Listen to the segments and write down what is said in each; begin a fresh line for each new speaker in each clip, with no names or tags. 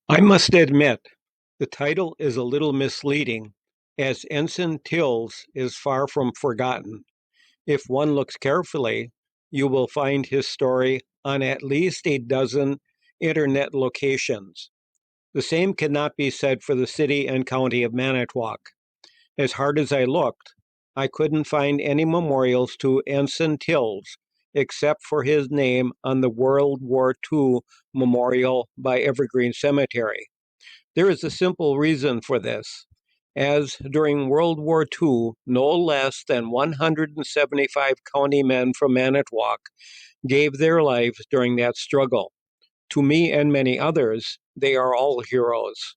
I must admit, the title is a little misleading, as Ensign Tills is far from forgotten. If one looks carefully, you will find his story on at least a dozen internet locations. The same cannot be said for the city and county of Manitowoc. As hard as I looked, I couldn't find any memorials to Ensign Tills except for his name on the World War II memorial by Evergreen Cemetery. There is a simple reason for this, as during World War II, no less than 175 county men from Manitowoc gave their lives during that struggle. To me and many others, they are all heroes.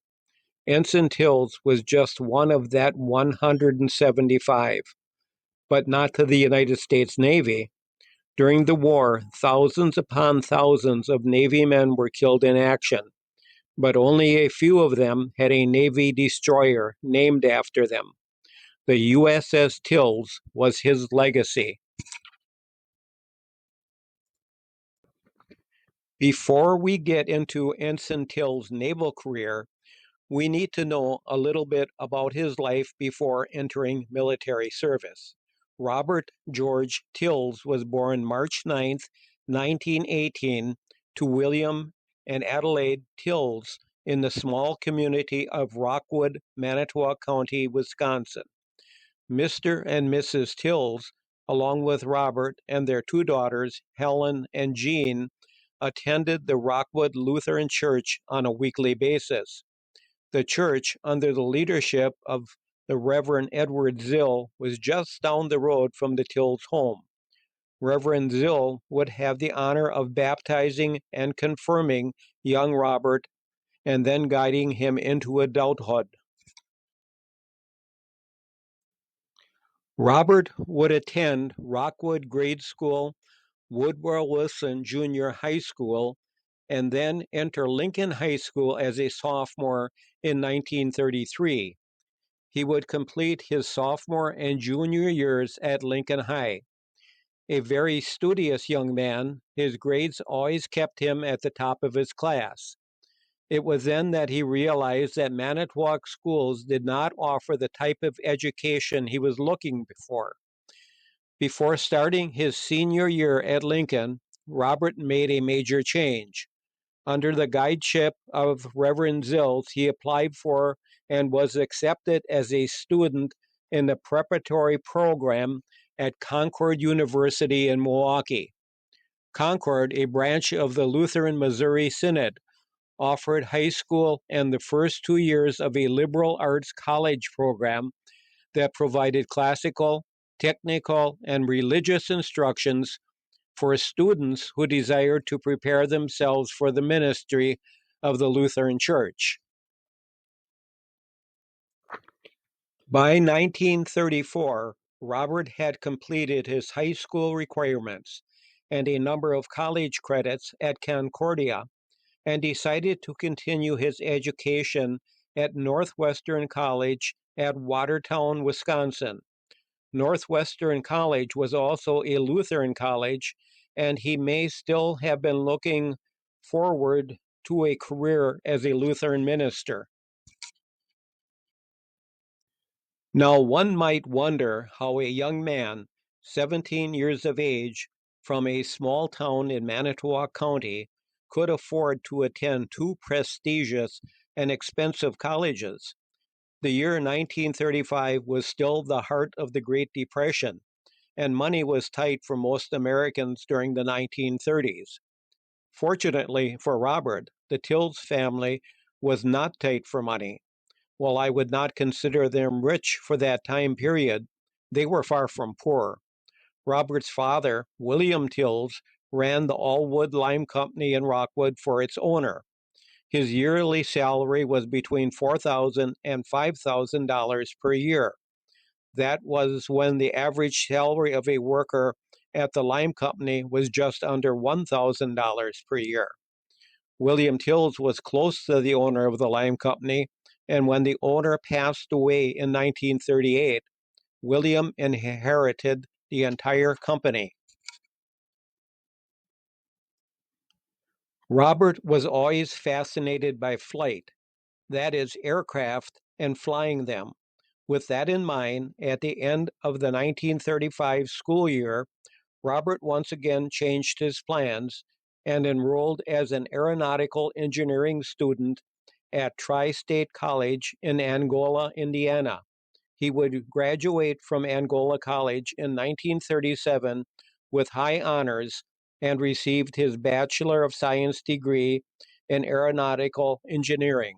Ensign Tills was just one of that 175, but not to the United States Navy. During the war, thousands upon thousands of Navy men were killed in action, but only a few of them had a Navy destroyer named after them. The USS Tills was his legacy. Before we get into Ensign Tills' naval career, we need to know a little bit about his life before entering military service. Robert George Tills was born March 9th, 1918, to William and Adelaide Tills in the small community of Rockwood, Manitowoc County, Wisconsin. Mr. and Mrs. Tills, along with Robert and their two daughters, Helen and Jean, attended the Rockwood Lutheran Church on a weekly basis. The church, under the leadership of the Reverend Edward Zill, was just down the road from the Tills home. Reverend Zill would have the honor of baptizing and confirming young Robert and then guiding him into adulthood. Robert would attend Rockwood Grade School, Woodrow Wilson Junior High School, and then enter Lincoln High School as a sophomore in 1933. He would complete his sophomore and junior years at Lincoln High. A very studious young man, his grades always kept him at the top of his class. It was then that he realized that Manitowoc schools did not offer the type of education he was looking for. Before starting his senior year at Lincoln, Robert made a major change. Under the guideship of Reverend Zills, he applied for and was accepted as a student in the preparatory program at Concord University in Milwaukee. Concord, a branch of the Lutheran Missouri Synod, offered high school and the first 2 years of a liberal arts college program that provided classical, technical, and religious instructions for students who desired to prepare themselves for the ministry of the Lutheran Church. By 1934, Robert had completed his high school requirements and a number of college credits at Concordia and decided to continue his education at Northwestern College at Watertown, Wisconsin. Northwestern College was also a Lutheran college, and he may still have been looking forward to a career as a Lutheran minister. Now, one might wonder how a young man, 17 years of age, from a small town in Manitowoc County, could afford to attend two prestigious and expensive colleges. The year 1935 was still the heart of the Great Depression, and money was tight for most Americans during the 1930s. Fortunately for Robert, the Tills family was not tight for money. While I would not consider them rich for that time period, they were far from poor. Robert's father, William Tills, ran the Allwood Lime Company in Rockwood for its owner. His yearly salary was between $4,000 and $5,000 per year. That was when the average salary of a worker at the lime company was just under $1,000 per year. William Tills was close to the owner of the lime company, and when the owner passed away in 1938, William inherited the entire company. Robert was always fascinated by flight, that is, aircraft and flying them. With that in mind, at the end of the 1935 school year, Robert once again changed his plans and enrolled as an aeronautical engineering student at Tri State College in Angola, Indiana. He would graduate from Angola College in 1937 with high honors and received his Bachelor of Science degree in aeronautical engineering.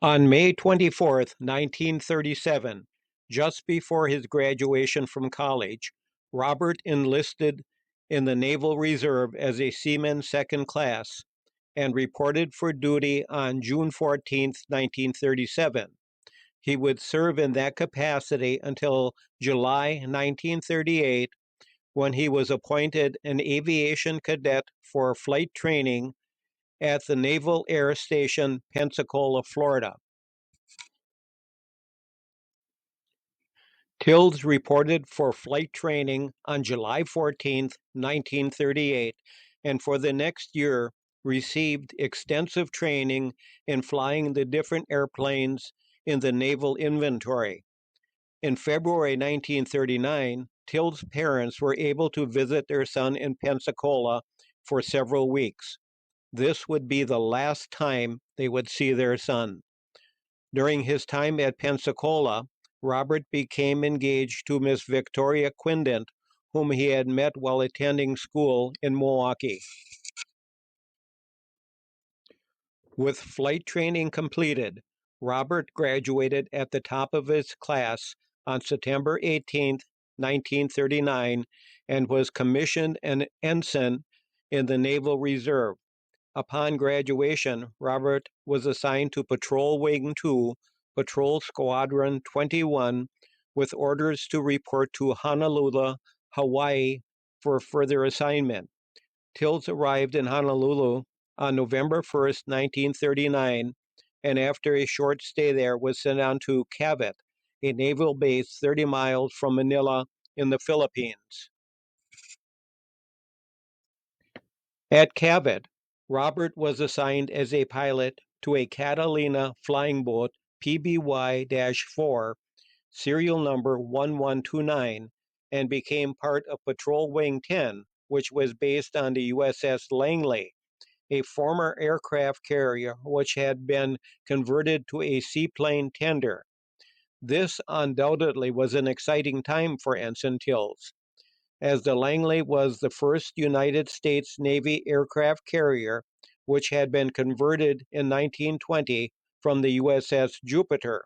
On May 24th, 1937, just before his graduation from college, Robert enlisted in the Naval Reserve as a seaman second class and reported for duty on June 14th, 1937. He would serve in that capacity until July 1938, when he was appointed an aviation cadet for flight training at the Naval Air Station, Pensacola, Florida. Tills reported for flight training on July 14th, 1938, and for the next year received extensive training in flying the different airplanes in the naval inventory. In February 1939, Tills' parents were able to visit their son in Pensacola for several weeks. This would be the last time they would see their son. During his time at Pensacola, Robert became engaged to Miss Victoria Quindent, whom he had met while attending school in Milwaukee. With flight training completed, Robert graduated at the top of his class on September 18th, 1939, and was commissioned an ensign in the Naval Reserve. Upon graduation, Robert was assigned to Patrol Wing 2, Patrol Squadron 21, with orders to report to Honolulu, Hawaii, for further assignment. Tills arrived in Honolulu on November 1st, 1939, and after a short stay there was sent on to Cavite, a naval base 30 miles from Manila in the Philippines. At Cavite, Robert was assigned as a pilot to a Catalina flying boat PBY 4, serial number 1129, and became part of Patrol Wing 10, which was based on the USS Langley, a former aircraft carrier which had been converted to a seaplane tender. This undoubtedly was an exciting time for Ensign Tills, as the Langley was the first United States Navy aircraft carrier which had been converted in 1920 from the USS Jupiter.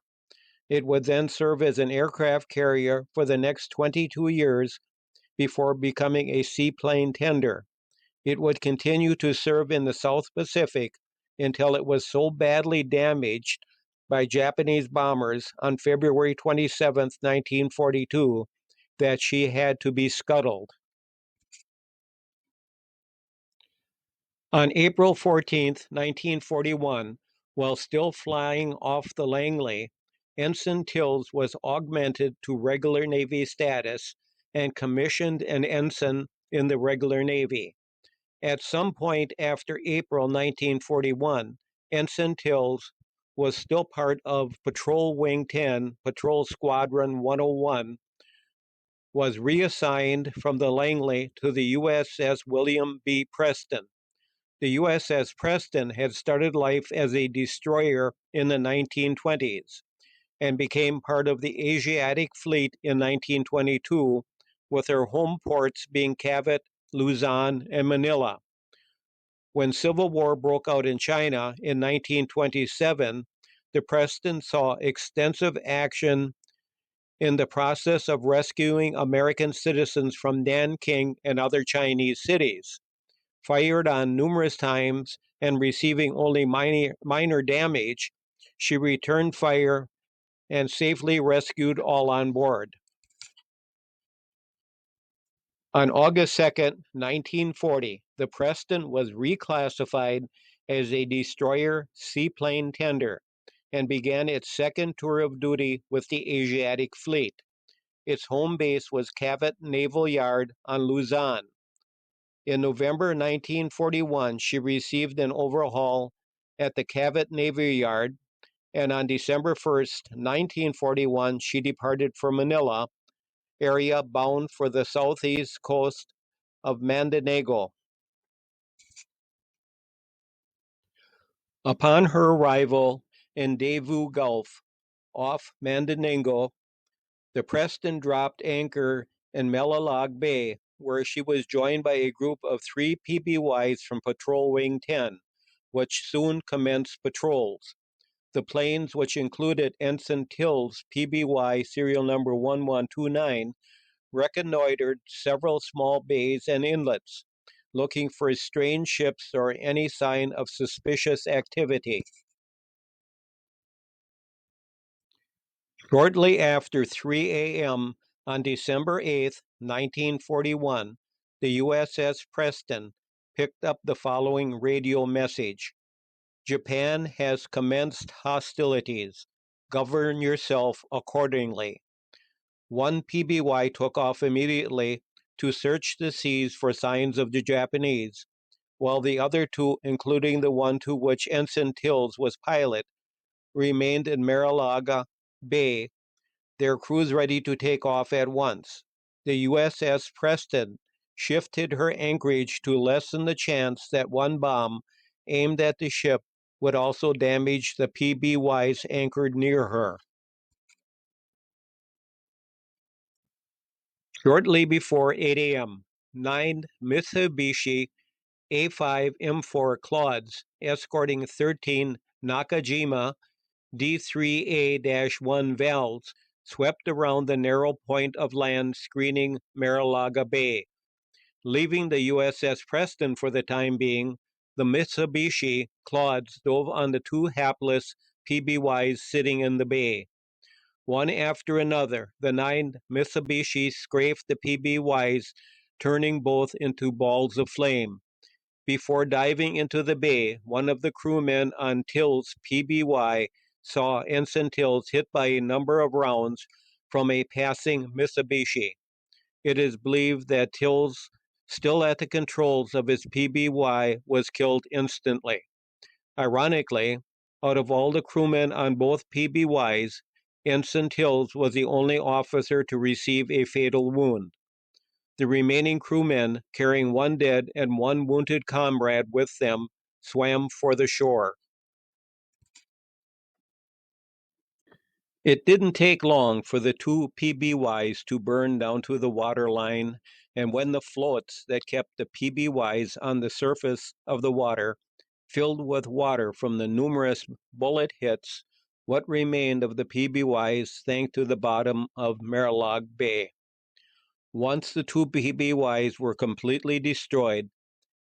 It would then serve as an aircraft carrier for the next 22 years before becoming a seaplane tender. It would continue to serve in the South Pacific until it was so badly damaged by Japanese bombers on February 27, 1942, that she had to be scuttled. On April 14th, 1941, while still flying off the Langley, Ensign Tills was augmented to regular Navy status and commissioned an ensign in the regular Navy. At some point after April 1941, Ensign Tills was still part of Patrol Wing 10, Patrol Squadron 101, was reassigned from the Langley to the USS William B. Preston. The USS Preston had started life as a destroyer in the 1920s and became part of the Asiatic Fleet in 1922, with her home ports being Cavite, Luzon, and Manila. When civil war broke out in China in 1927, the Preston saw extensive action in the process of rescuing American citizens from Nanking and other Chinese cities. Fired on numerous times and receiving only minor damage, she returned fire and safely rescued all on board. On August 2nd, 1940, the Preston was reclassified as a destroyer seaplane tender and began its second tour of duty with the Asiatic Fleet. Its home base was Cavite Naval Yard on Luzon. In November 1941, she received an overhaul at the Cavett Navy Yard, and on December 1st, 1941, she departed for Manila area bound for the southeast coast of Mandanego. Upon her arrival in Daewoo Gulf off Mandanego, the Preston dropped anchor in Melilag Bay, where she was joined by a group of 3 PBYs from Patrol Wing 10, which soon commenced patrols. The planes, which included Ensign Tills PBY serial number 1129, reconnoitered several small bays and inlets, looking for strange ships or any sign of suspicious activity. Shortly after 3 a.m. on December 8, 1941, the USS Preston picked up the following radio message: Japan has commenced hostilities. Govern yourself accordingly. One PBY took off immediately to search the seas for signs of the Japanese, while the other 2, including the one to which Ensign Tills was pilot, remained in Marilaga Bay, their crews ready to take off at once. The USS Preston shifted her anchorage to lessen the chance that one bomb aimed at the ship would also damage the PBYs anchored near her. Shortly before 8 a.m., 9 Mitsubishi A5M4 Claudes escorting 13 Nakajima D3A-1 valves swept around the narrow point of land screening Marilaga Bay. Leaving the USS Preston for the time being, the Mitsubishi Claudes dove on the 2 hapless PBYs sitting in the bay. One after another, the 9 Mitsubishi scraped the PBYs, turning both into balls of flame. Before diving into the bay, one of the crewmen on Tills' PBY saw Ensign Tills hit by a number of rounds from a passing Mitsubishi. It is believed that Tills, still at the controls of his PBY, was killed instantly. Ironically, out of all the crewmen on both PBYs, Ensign Tills was the only officer to receive a fatal wound. The remaining crewmen, carrying 1 dead and 1 wounded comrade with them, swam for the shore. It didn't take long for the 2 PBYs to burn down to the water line, and when the floats that kept the PBYs on the surface of the water filled with water from the numerous bullet hits, what remained of the PBYs sank to the bottom of Marilag Bay. Once the 2 PBYs were completely destroyed,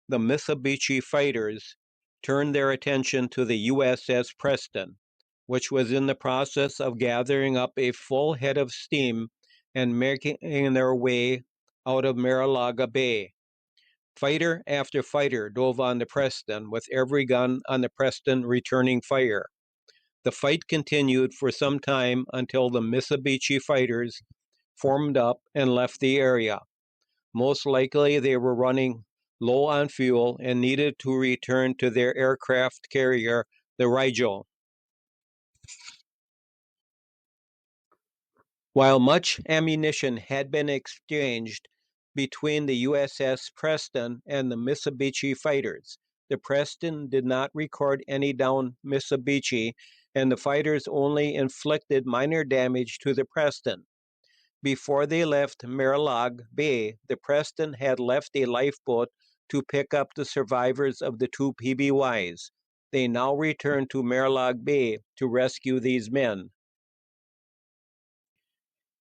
the Mitsubishi fighters turned their attention to the USS Preston, which was in the process of gathering up a full head of steam and making their way out of Marilaga Bay. Fighter after fighter dove on the Preston, with every gun on the Preston returning fire. The fight continued for some time until the Mitsubishi fighters formed up and left the area. Most likely they were running low on fuel and needed to return to their aircraft carrier, the Raijo. While much ammunition had been exchanged between the USS Preston and the Mitsubishi fighters, the Preston did not record any downed Mitsubishi, and the fighters only inflicted minor damage to the Preston. Before they left Marilag Bay, the Preston had left a lifeboat to pick up the survivors of the 2 PBYs. They now returned to Marilag Bay to rescue these men.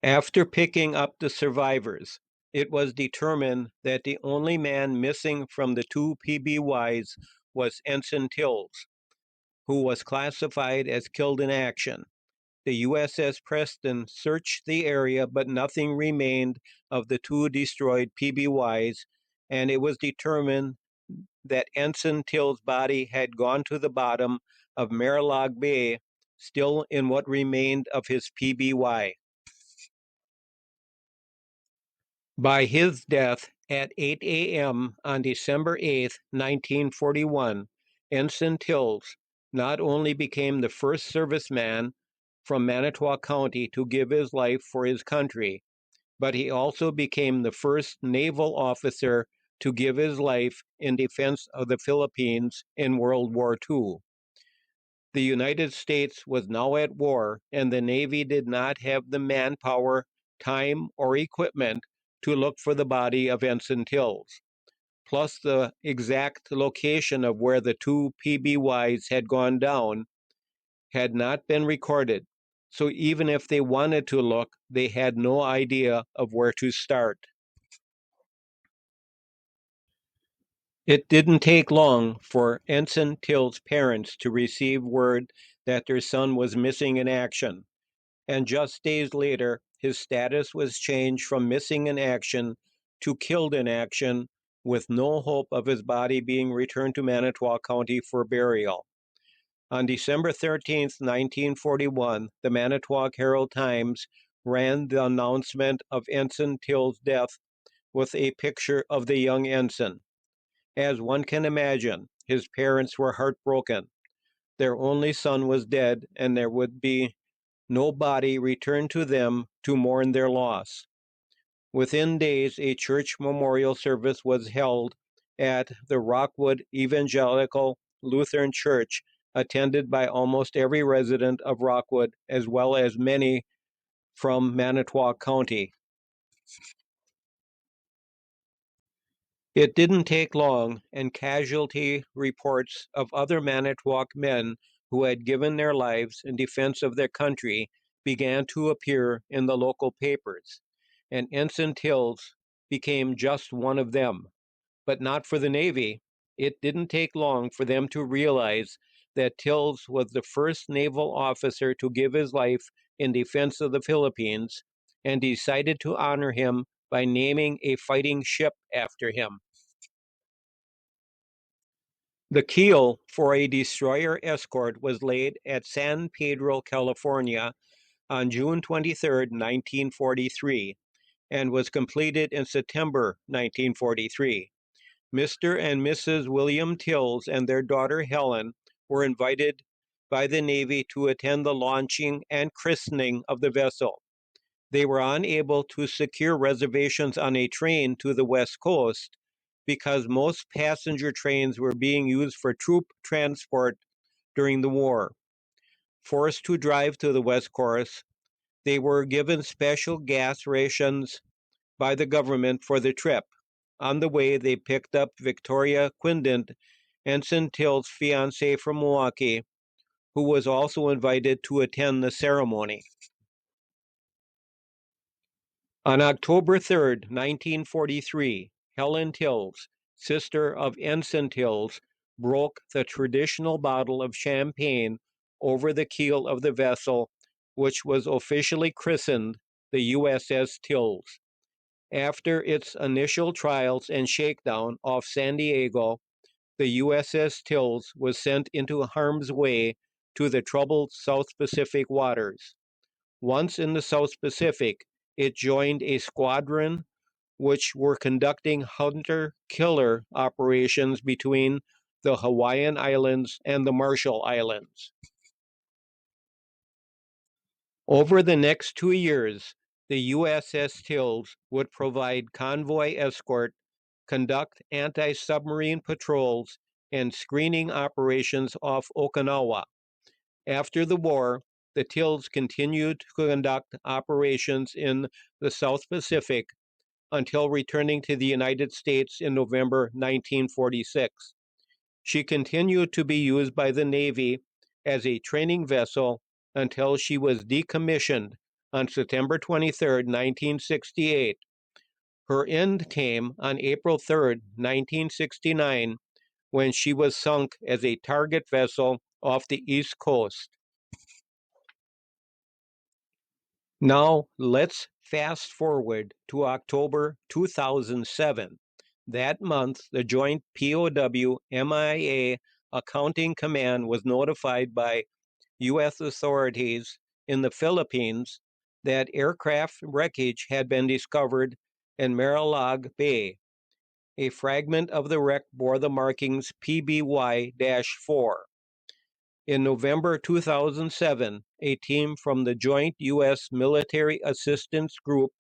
After picking up the survivors, it was determined that the only man missing from the 2 PBYs was Ensign Tills, who was classified as killed in action. The USS Preston searched the area, but nothing remained of the 2 destroyed PBYs, and it was determined that Ensign Tills' body had gone to the bottom of Marilag Bay, still in what remained of his PBY. By his death, At 8 a.m. on December 8, 1941, Ensign Tills not only became the first serviceman from Manitowoc County to give his life for his country, but he also became the first naval officer to give his life in defense of the Philippines in World War II. The United States was now at war, and the Navy did not have the manpower, time, or equipment to look for the body of Ensign Tills. Plus, the exact location of where the two PBYs had gone down had not been recorded. So even if they wanted to look, they had no idea of where to start. It didn't take long for Ensign Tills' parents to receive word that their son was missing in action, and just days later, his status was changed from missing in action to killed in action, with no hope of his body being returned to Manitowoc County for burial. On December 13th, 1941, the Manitowoc Herald Times ran the announcement of Ensign Tills' death with a picture of the young ensign. As one can imagine, his parents were heartbroken. Their only son was dead, and there would be no body returned to them to mourn their loss. Within days, a church memorial service was held at the Rockwood Evangelical Lutheran Church, attended by almost every resident of Rockwood, as well as many from Manitowoc County. It didn't take long, and casualty reports of other Manitowoc men who had given their lives in defense of their country began to appear in the local papers, and Ensign Tills became just one of them. But not for the Navy. It didn't take long for them to realize that Tills was the first naval officer to give his life in defense of the Philippines, and decided to honor him by naming a fighting ship after him. The keel for a destroyer escort was laid at San Pedro, California on June 23, 1943, and was completed in September 1943. Mr. and Mrs. William Tills and their daughter Helen were invited by the Navy to attend the launching and christening of the vessel. They were unable to secure reservations on a train to the West Coast because most passenger trains were being used for troop transport during the war. Forced to drive to the West Coast, they were given special gas rations by the government for the trip. On the way, they picked up Victoria Quindent, Ensign Tills' fiancée from Milwaukee, who was also invited to attend the ceremony. On October 3, 1943, Helen Tills, sister of Ensign Tills, broke the traditional bottle of champagne over the keel of the vessel, which was officially christened the USS Tills. After its initial trials and shakedown off San Diego, the USS Tills was sent into harm's way to the troubled South Pacific waters. Once in the South Pacific, it joined a squadron which were conducting hunter-killer operations between the Hawaiian Islands and the Marshall Islands. Over the next 2 years, the USS Tills would provide convoy escort, conduct anti-submarine patrols, and screening operations off Okinawa. After the war, the Tills continued to conduct operations in the South Pacific until returning to the United States in November 1946. She continued to be used by the Navy as a training vessel until she was decommissioned on September 23, 1968. Her end came on April 3, 1969, when she was sunk as a target vessel off the East Coast. Now, let's fast forward to October 2007. That month, the Joint POW MIA Accounting Command was notified by U.S. authorities in the Philippines that aircraft wreckage had been discovered in Marilag Bay. A fragment of the wreck bore the markings PBY-4. In November 2007, a team from the Joint U.S. Military Assistance Group,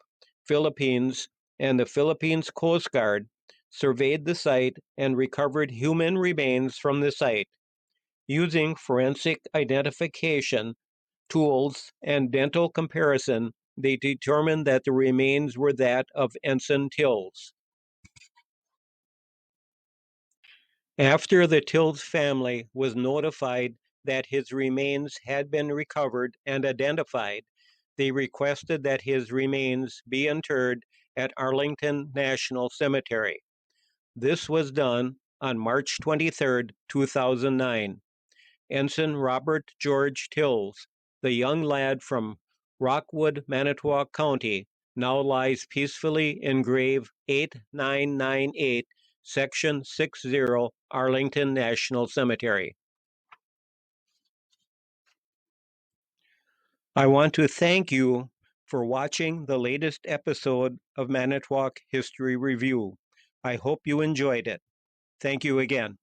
Philippines, and the Philippines Coast Guard surveyed the site and recovered human remains from the site. Using forensic identification tools and dental comparison, they determined that the remains were that of Ensign Tills. After the Tills family was notified that his remains had been recovered and identified, they requested that his remains be interred at Arlington National Cemetery. This was done on March 23, 2009. Ensign Robert George Tills, the young lad from Rockwood, Manitowoc County, now lies peacefully in grave 8998, Section 60, Arlington National Cemetery. I want to thank you for watching the latest episode of Manitowoc History Review. I hope you enjoyed it. Thank you again.